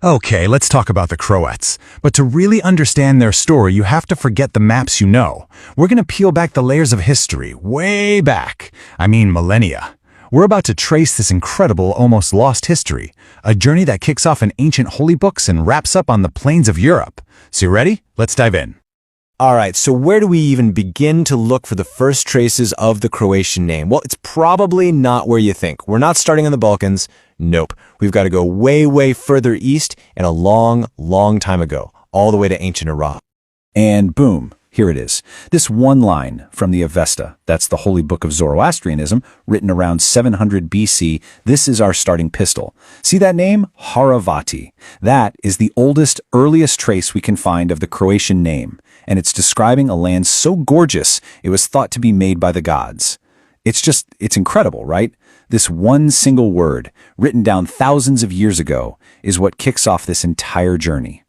Okay, let's talk about the Croats. But to really understand their story, you have to forget the maps you know. We're gonna peel back the layers of history, way back. I mean millennia. We're about to trace this incredible, almost lost history, a journey that kicks off in ancient holy books and wraps up on the plains of Europe. So you ready? Let's dive in. All right, so where do we even begin to look for the first traces of the Croatian name? Well, it's probably not where you think. We're not starting in the Balkans. Nope. We've got to go way, way further east and a long, long time ago, all the way to ancient Iraq. And boom, here it is. This one line from the Avesta, that's the holy book of Zoroastrianism, written around 700 BC. This is our starting pistol. See that name? Haravati. That is the oldest, earliest trace we can find of the Croatian name, and it's describing a land so gorgeous it was thought to be made by the gods. It's incredible, right? This one single word, written down thousands of years ago, is what kicks off this entire journey.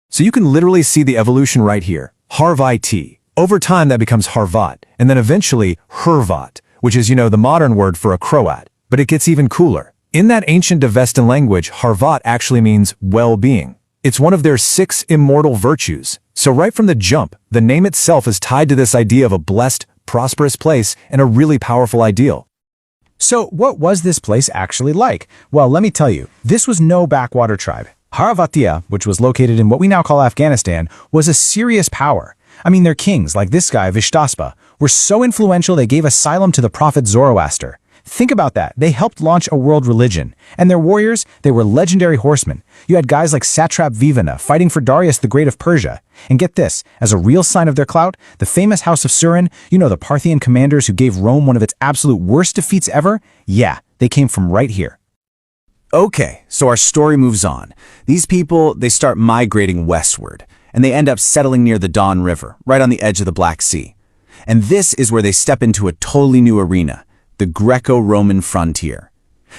So you can literally see the evolution right here. Harvati. Over time that becomes Harvat, and then eventually Hrvat, which is, the modern word for a Croat. But it gets even cooler. In that ancient Avestan language, Harvat actually means well-being. It's one of their 6 immortal virtues. So right from the jump, the name itself is tied to this idea of a blessed, prosperous place and a really powerful ideal. So what was this place actually like? Well, let me tell you, this was no backwater tribe. Haravatia, which was located in what we now call Afghanistan, was a serious power. I mean, their kings, like this guy, Vishtaspa, were so influential they gave asylum to the prophet Zoroaster. Think about that. They helped launch a world religion. And their warriors, they were legendary horsemen. You had guys like Satrap Vivana fighting for Darius the Great of Persia. And get this, as a real sign of their clout, the famous House of Surin, the Parthian commanders who gave Rome one of its absolute worst defeats ever? Yeah, they came from right here. Okay, so our story moves on. These people, they start migrating westward, and they end up settling near the Don River, right on the edge of the Black Sea. And this is where they step into a totally new arena, the Greco-Roman frontier.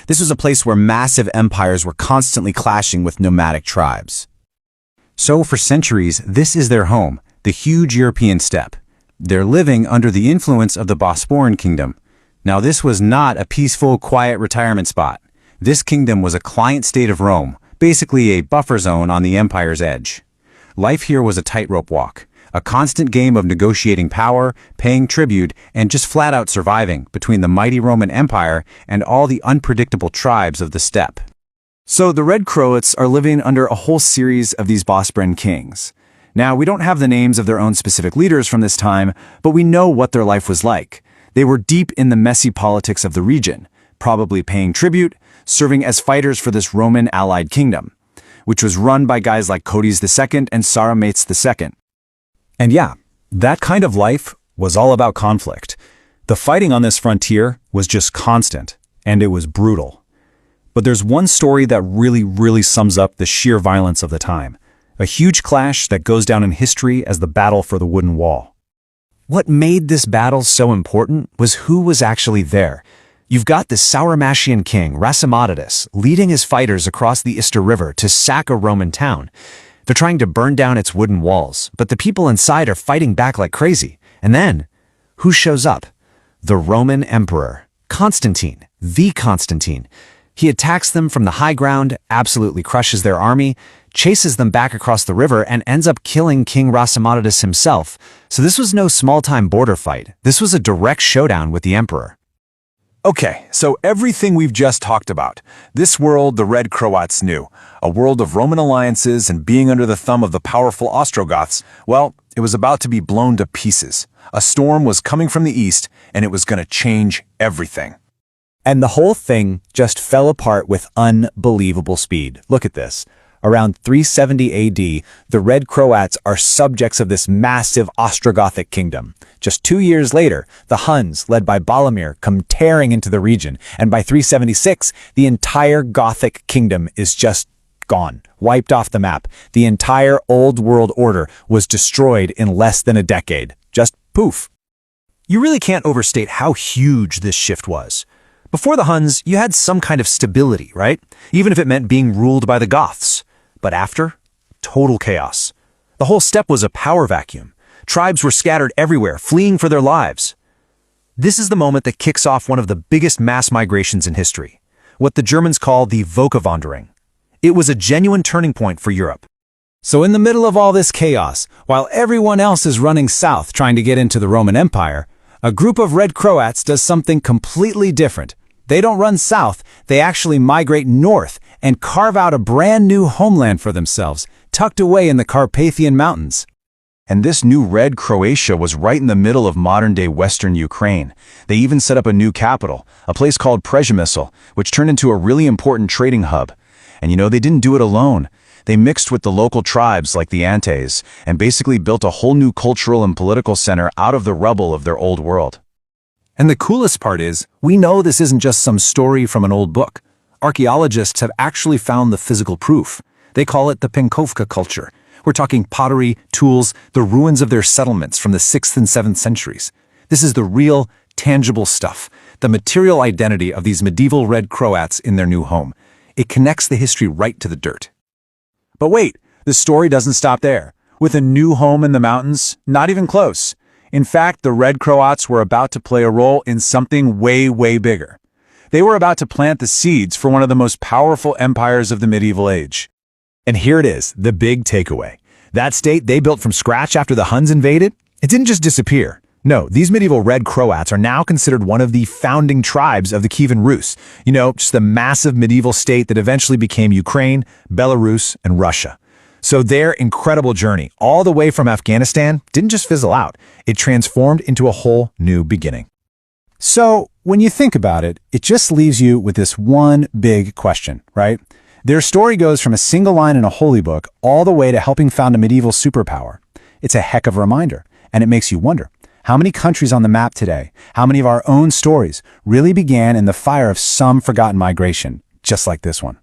This was a place where massive empires were constantly clashing with nomadic tribes. So for centuries, this is their home, the huge European steppe. They're living under the influence of the Bosporan kingdom. Now this was not a peaceful, quiet retirement spot. This kingdom was a client state of Rome, basically a buffer zone on the empire's edge. Life here was a tightrope walk, a constant game of negotiating power, paying tribute, and just flat-out surviving between the mighty Roman Empire and all the unpredictable tribes of the steppe. So the Red Croats are living under a whole series of these Bosporan kings. Now, we don't have the names of their own specific leaders from this time, but we know what their life was like. They were deep in the messy politics of the region, probably paying tribute, serving as fighters for this Roman allied kingdom, which was run by guys like Cotys II and Saramates II. And yeah, that kind of life was all about conflict. The fighting on this frontier was just constant, and it was brutal. But there's one story that really sums up the sheer violence of the time. A huge clash that goes down in history as the battle for the wooden wall. What made this battle so important was who was actually there. You've got the Sauromatian king, Rhasimatidas, leading his fighters across the Ister River to sack a Roman town. They're trying to burn down its wooden walls, but the people inside are fighting back like crazy. And then, who shows up? The Roman emperor, Constantine, the Constantine. He attacks them from the high ground, absolutely crushes their army, chases them back across the river, and ends up killing King Rhasimatidas himself. So this was no small-time border fight. This was a direct showdown with the emperor. Okay, so everything we've just talked about, this world the Red Croats knew, a world of Roman alliances and being under the thumb of the powerful Ostrogoths, well, it was about to be blown to pieces. A storm was coming from the east, and it was going to change everything. And the whole thing just fell apart with unbelievable speed. Look at this. Around 370 AD, the Red Croats are subjects of this massive Ostrogothic kingdom. Just 2 years later, the Huns, led by Bolimir, come tearing into the region, and by 376, the entire Gothic kingdom is just gone, wiped off the map. The entire Old World Order was destroyed in less than a decade. Just poof. You really can't overstate how huge this shift was. Before the Huns, you had some kind of stability, right? Even if it meant being ruled by the Goths. But after, total chaos. The whole steppe was a power vacuum. Tribes were scattered everywhere, fleeing for their lives. This is the moment that kicks off one of the biggest mass migrations in history, what the Germans call the Völkerwanderung. It was a genuine turning point for Europe. So in the middle of all this chaos, while everyone else is running south trying to get into the Roman Empire, a group of red Croats does something completely different. They don't run south, they actually migrate north and carve out a brand new homeland for themselves, tucked away in the Carpathian Mountains. And this new red Croatia was right in the middle of modern-day Western Ukraine. They even set up a new capital, a place called Przemysl, which turned into a really important trading hub. And they didn't do it alone. They mixed with the local tribes like the Antes, and basically built a whole new cultural and political center out of the rubble of their old world. And the coolest part is, we know this isn't just some story from an old book. Archaeologists have actually found the physical proof. They call it the Penkovka culture. We're talking pottery, tools, the ruins of their settlements from the 6th and 7th centuries. This is the real, tangible stuff, the material identity of these medieval red Croats in their new home. It connects the history right to the dirt. But wait, the story doesn't stop there. With a new home in the mountains, not even close. In fact, the red Croats were about to play a role in something way, way bigger. They were about to plant the seeds for one of the most powerful empires of the medieval age. And here it is, the big takeaway. That state they built from scratch after the Huns invaded, it didn't just disappear. No, these medieval red Croats are now considered one of the founding tribes of the Kievan Rus. Just the massive medieval state that eventually became Ukraine, Belarus, and Russia. So their incredible journey, all the way from Afghanistan, didn't just fizzle out. It transformed into a whole new beginning. So when you think about it, it just leaves you with this one big question, right? Their story goes from a single line in a holy book all the way to helping found a medieval superpower. It's a heck of a reminder, and it makes you wonder, how many countries on the map today, how many of our own stories really began in the fire of some forgotten migration, just like this one?